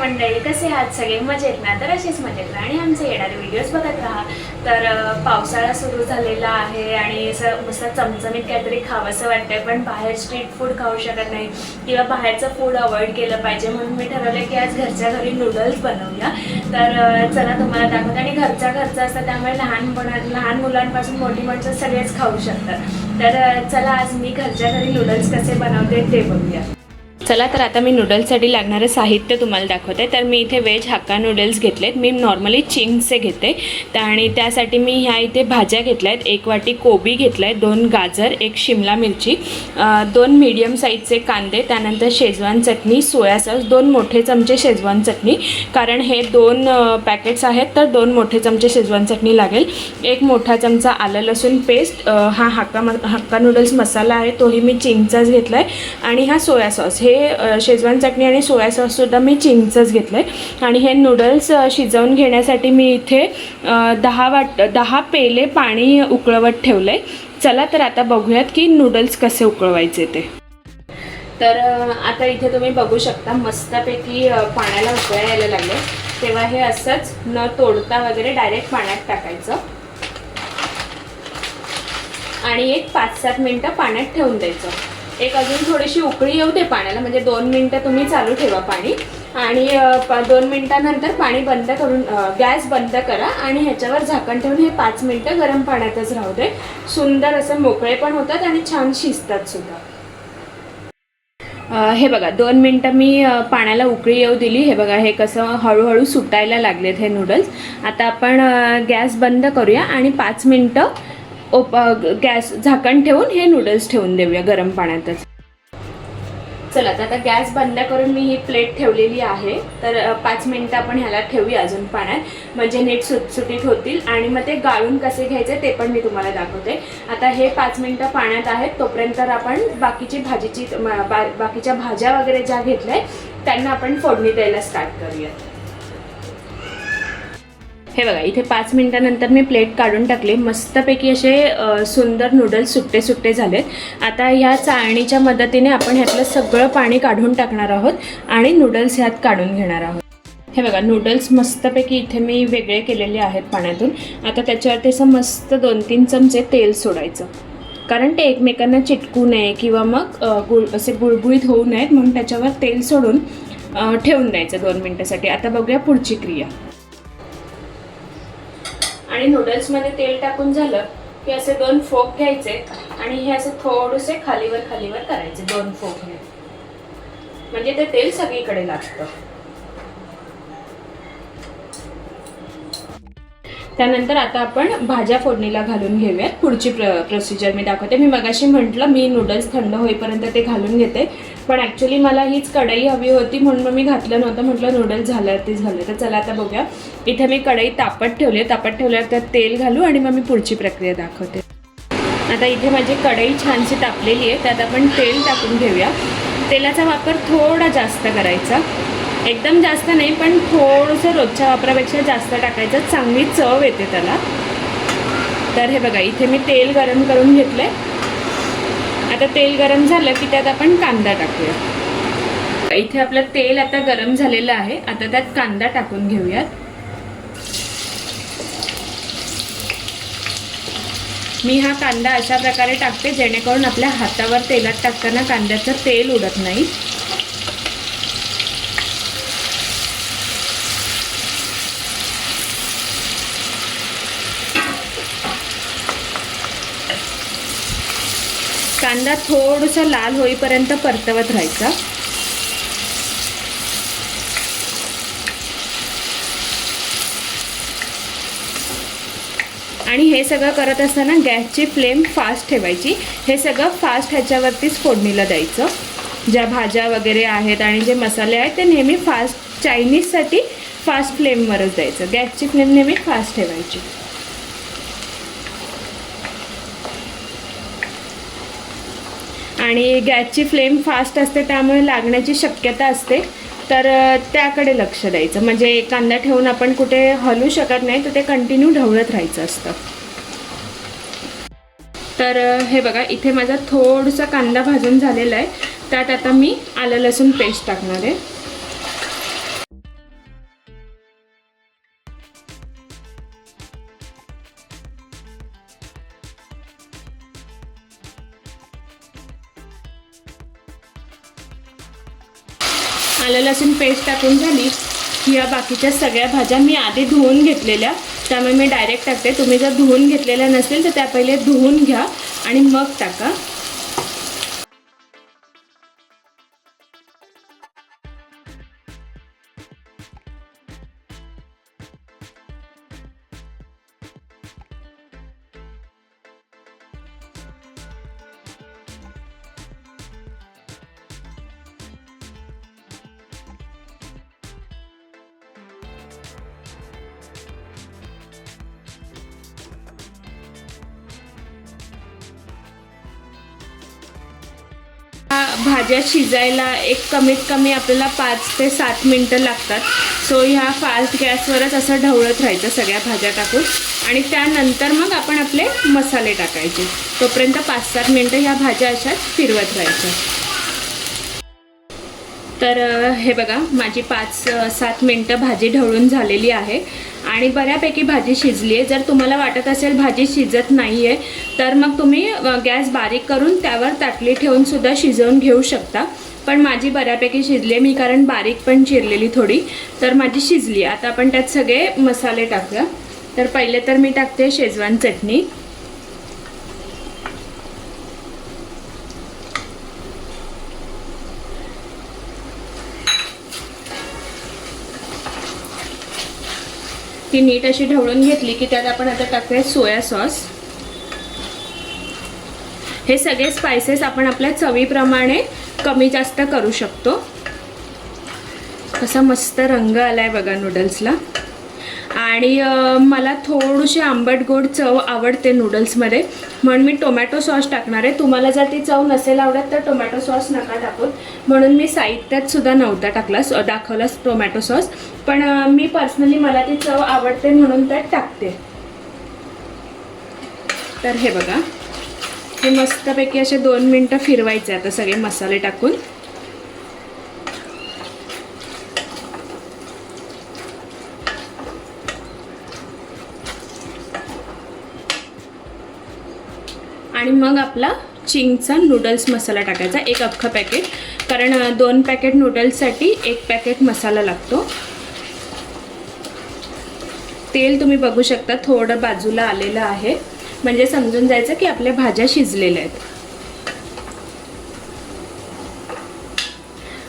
मंडळी, कसे आहात सगळे? मजेत ना? तर असेच मजेत राहा आणि आमचे येणारे व्हिडिओज बघत राहा. तर पावसाळा सुरू झालेला आहे आणि असं मस्त चमचमीत काहीतरी खावंसं वाटतंय, पण बाहेर स्ट्रीट फूड खाऊ शकत नाही किंवा बाहेरचं फूड अवॉइड केलं पाहिजे. म्हणून मी ठरवलं की आज घरच्या घरी नूडल्स बनवूया. तर चला तुम्हाला दाखवते. आणि घरचं असतं त्यामुळे लहान मुलांपासून मोठी माणसं सगळेच खाऊ शकतात. तर चला आज मी घरच्या घरी नूडल्स कसे बनवते ते बघूया. चला, तर आता मी नूडल्ससाठी लागणारं साहित्य तुम्हाला दाखवते. तर मी इथे व्हेज हक्का नूडल्स घेतलेत. मी नॉर्मली चिंग्सचे घेते. आणि त्यासाठी मी ह्या इथे भाज्या घेतल्या आहेत. 1 वाटी कोबी घेतला आहे, 2 गाजर, 1 शिमला मिरची, 2 मीडियम साईजचे कांदे, त्यानंतर शेजवान चटणी, सोया सॉस, 2 मोठे चमचे शेजवान चटणी, कारण हे 2 पॅकेट्स आहेत तर 2 मोठे चमचे शेजवान चटणी लागेल, 1 मोठा चमचा आलं लसूण पेस्ट, हा हक्का नूडल्स मसाला आहे तोही मी चिंगचाच घेतला आहे, आणि हा सोया सॉस. हे शेजवान चटणी आणि सोया सॉससुद्धा मी चिंगचंच घेतलं आहे. आणि हे नूडल्स शिजवून घेण्यासाठी मी इथे 10 पेले पाणी उकळवत ठेवलं आहे. चला, तर आता बघूयात की नूडल्स कसे उकळवायचे ते. तर आता इथे तुम्ही बघू शकता मस्तपैकी पाण्याला उकळ्या यायला लागले. तेव्हा हे असंच न तोडता वगैरे डायरेक्ट पाण्यात टाकायचं आणि एक 5-7 मिनटं पाण्यात ठेवून द्यायचं. एक अजून थोडीशी उकळी येऊ दे पाण्याला, म्हणजे 2 मिनटं तुम्ही चालू ठेवा पाणी, आणि 2 मिनटानंतर पाणी बंद करून गॅस बंद करा आणि ह्याच्यावर झाकण ठेवून हे 5 मिनटं गरम पाण्यातच राहू दे. सुंदर असं मोकळे पण होतात आणि छान शिजतात सुद्धा. हे बघा, 2 मिनटं मी पाण्याला उकळी येऊ दिली. हे बघा, हे कसं हळूहळू सुटायला लागलेत हे नूडल्स. आता आपण गॅस बंद करूया आणि 5 मिनटं गॅस झाकण ठेवून हे नूडल्स ठेवून देऊया गरम पाण्यातच. चला, तर आता गॅस बंद करून मी ही प्लेट ठेवलेली आहे. तर 5 मिनटं आपण ह्याला ठेवूया अजून पाण्यात, म्हणजे नीट सुटसुटीत होतील. आणि मग ते गाळून कसे घ्यायचे ते पण मी तुम्हाला दाखवते. आता हे 5 मिनटं पाण्यात आहेत, तोपर्यंत आपण बाकीच्या भाज्या वगैरे ज्या घेतल्या त्यांना आपण फोडणी द्यायला स्टार्ट करूया. हे बघा, इथे 5 मिनटानंतर मी प्लेट काढून टाकली. मस्तपैकी असे सुंदर नूडल्स सुट्टे झालेत. आता ह्या चाळणीच्या मदतीने आपण ह्यातलं सगळं पाणी काढून टाकणार आहोत आणि नूडल्स ह्यात काढून घेणार आहोत. हे बघा, नूडल्स मस्तपैकी इथे मी वेगळे केलेले आहेत पाण्यातून. आता त्याच्यावरती असं मस्त 2-3 चमचे तेल सोडायचं, कारण ते एकमेकांना चिटकू नये किंवा मग असे गुळगुळीत होऊ नयेत, म्हणून त्याच्यावर तेल सोडून ठेवून द्यायचं 2 मिनटासाठी. आता बघूया पुढची क्रिया. आणि नूडल्समध्ये तेल टाकून झालं की असे 2 फोक घ्यायचे आणि हे असे थोडेसे खालीवर करायचे 2 फोकने, म्हणजे ते तेल सगळीकडे लागतं. त्यानंतर आता आपण भाज्या फोडणीला घालून घेऊयात. पुढची प्रोसिजर मी दाखवते. मी मगाशी म्हटलं मी नूडल्स थंड होईपर्यंत ते घालून घेते, पण ॲक्च्युली मला हीच कढई हवी होती म्हणून मी घातलं नव्हतं. म्हटलं नूडल्स झालं. तर चला आता बघूया. इथे मी कढई तापत ठेवल्यावर त्यात तेल घालू आणि मग मी पुढची प्रक्रिया दाखवते. आता इथे माझी कढई छानशी तापलेली आहे, त्यात आपण तेल टाकून घेऊया. तेलाचा वापर थोडा जास्त करायचा, एकदम जास्त नाही, पण थोडंसं रोजच्या वापरापेक्षा जास्त टाकायचं, चांगली चव येते त्याला. तर हे बघा, इथे मी तेल गरम करून घेतलं आहे. आता तेल गरम झालं की त्यात आपण कांदा टाकूया. इथे आपलं तेल आता गरम झालेलं आहे. आता त्यात कांदा टाकून घेऊयात. मी हा कांदा अशा प्रकारे टाकते जेणेकरून आपल्या हातावर तेलात टाकताना कांद्याचं तेल उडत नाही. कांदा थोडासा लाल होईपर्यंत परतवत राहायचा. आणि हे सगळं करत असताना गॅसची फ्लेम फास्ट ठेवायची. हे सगळं फास्ट ह्याच्यावरतीच फोडणीला द्यायचं. ज्या भाज्या वगैरे आहेत आणि जे मसाले आहेत ते नेहमी फास्ट, चायनीजसाठी फास्ट फ्लेमवरच द्यायचं. गॅसची फ्लेम नेहमी फास्ट ठेवायची. आणि गॅसची फ्लेम फास्ट असते त्यामुळे लागण्याची शक्यता असते, तर त्याकडे लक्ष द्यायचं. म्हणजे कांदा ठेवून आपण कुठे हलू शकत नाही, तर ते कंटिन्यू ढवळत राहायचं असतं. तर हे बघा, इथे माझा थोडासा कांदा भाजून झालेला आहे. त्यात आता मी आलं लसूण पेस्ट टाकणार आहे. लसूण पेस्ट टाकून झाली की या बाकीच्या सगळ्या भाज्या मी आधी धुवून घेतलेल्या, त्यामुळे मी डायरेक्ट टाकते. तुम्ही जर धुवून घेतलेल्या नसेल तर त्या पहिले धुवून घ्या आणि मग टाका. भाज्या शिजायला एक कमीत कमी आपल्याला 5 ते 7 मिनटं लागतात. सो ह्या फास्ट गॅसवरच असं ढवळत राहायचं सगळ्या भाज्या टाकून आणि त्यानंतर मग आपण आपले मसाले टाकायचे. तोपर्यंत 5-7 मिनटं ह्या भाज्या अशाच फिरवत राहायच्या. तर हे बघा माझी 5-7 मिनटं भाजी ढवळून झालेली आहे आणि बऱ्यापैकी भाजी शिजली आहे. जर तुम्हाला वाटत असेल भाजी शिजत नाही आहे तर मग तुम्ही गॅस बारीक करून त्यावर ताटली ठेवून सुद्धा शिजवून घेऊ शकता. पण माझी बऱ्यापैकी शिजली आहे मी, कारण बारीक पण चिरलेली थोडी, तर माझी शिजली. आता आपण त्यात सगळे मसाले टाकूया. तर पहिले तर मी टाकते शेजवान चटणी, ती नीट अशी ढवळून घेतली की त्यात आपण आता टाकूया सोया सॉस. हे सगळे स्पाइसेस आपण आपल्या चवीप्रमाणे कमी जास्त करू शकतो. कसा मस्त रंग आलाय बघा नूडल्सला. आणि मला थोडीशी आंबट गोड चव आवडते नूडल्समध्ये, म्हणून मी टोमॅटो सॉस टाकणार आहे. तुम्हाला जर ती चव नसेल आवडत तर टोमॅटो सॉस नका टाकून, म्हणून मी साहित्यात सुद्धा नव्हता दाखवला टोमॅटो सॉस. पण मी पर्सनली मला ती चव आवडते म्हणून त्यात टाकते. तर हे बघा, हे मस्तपैकी असे 2 मिनटं फिरवायचे आता सगळे मसाले टाकून. आणि मग आपला चिंगचा नूडल्स मसाला टाकायचा, 1 अख्खं पॅकेट, कारण 2 पॅकेट नूडल्ससाठी 1 पॅकेट मसाला लागतो. तेल तुम्ही बघू शकता थोडं बाजूला आलेलं आहे, म्हणजे समजून जायचं की आपल्या भाज्या शिजलेल्या आहेत.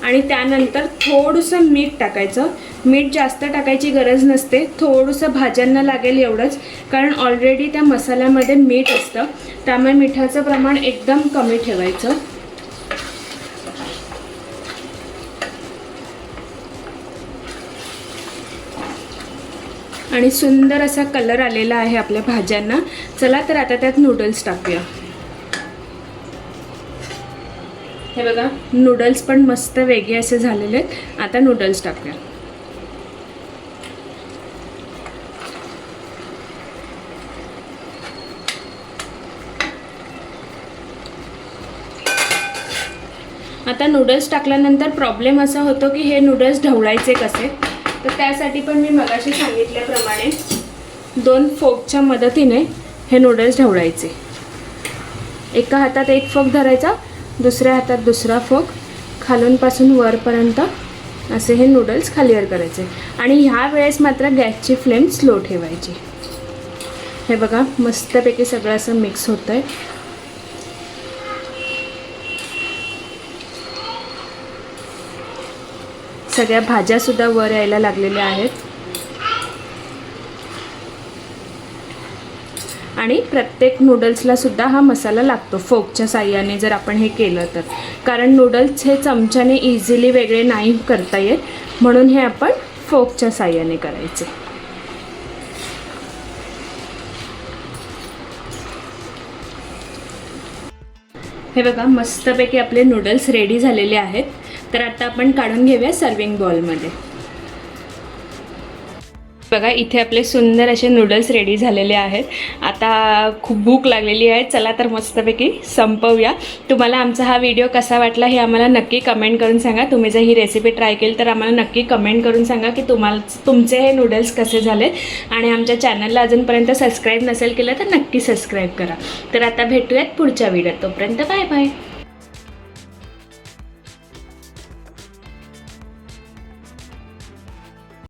आणि त्यानंतर थोडंसं मीठ टाकायचं. मीठ जास्त टाकायची गरज नसते, थोडंसं भाज्यांना लागेल एवढंच, कारण ऑलरेडी त्या मसाल्यामध्ये मीठ असतं, त्यामुळे मिठाचं प्रमाण एकदम कमी ठेवायचं. आणि सुंदर असा कलर आलेला आहे आपल्या भाज्यांना. चला तर आता त्यात नूडल्स टाकूया. हे बघा नूडल्स पण मस्त वेगळे असे झालेले आहेत. आता नूडल्स टाकूया. आता नूडल्स टाकल्यानंतर प्रॉब्लेम असा होतो की हे नूडल्स ढवळायचे कसे, तर त्यासाठी पण मी मगाशी सांगितल्याप्रमाणे 2 फोकच्या मदतीने हे नूडल्स ढवळायचे. एका हातात 1 फोक धरायचा, दुसऱ्या हातात दुसरा फोक, खालूनपासून वरपर्यंत असे हे नूडल्स खालीवर करायचे. आणि ह्या वेळेस मात्र गॅसची फ्लेम स्लो ठेवायची. हे बघा मस्तपैकी सगळं असं मिक्स होतं आहे. सगळ्या भाज्यासुद्धा वर यायला लागलेल्या आहेत. आणि प्रत्येक नूडल्सला सुद्धा हा मसाला लागतो फोकच्या साह्याने जर आपण हे केलं तर, कारण नूडल्स हे चमच्याने इझिली वेगळे नाही करता येत, म्हणून हे आपण फोकच्या साह्याने करायचे. हे बघा मस्तपैकी आपले नूडल्स रेडी झालेले आहेत. तर आता आपण काढून घेऊया सर्विंग बाउलमध्ये. बघा इथे आपले सुंदर असे नूडल्स रेडी झालेले आहेत. आता खूप भूक लागलेली आहे, चला तर मस्तपैकी संपवूया. तुम्हाला आमचा हा व्हिडिओ कसा वाटला हे आम्हाला नक्की कमेंट करून सांगा. तुम्ही जर ही रेसिपी ट्राय केली तर आम्हाला नक्की कमेंट करून सांगा की तुमचे हे नूडल्स कसे झाले. आणि आमच्या चॅनलला अजूनपर्यंत सबस्क्राईब नसेल केलं तर नक्की सबस्क्राईब करा. तर आता भेटूयात पुढच्या व्हिडिओत. तोपर्यंत बाय बाय.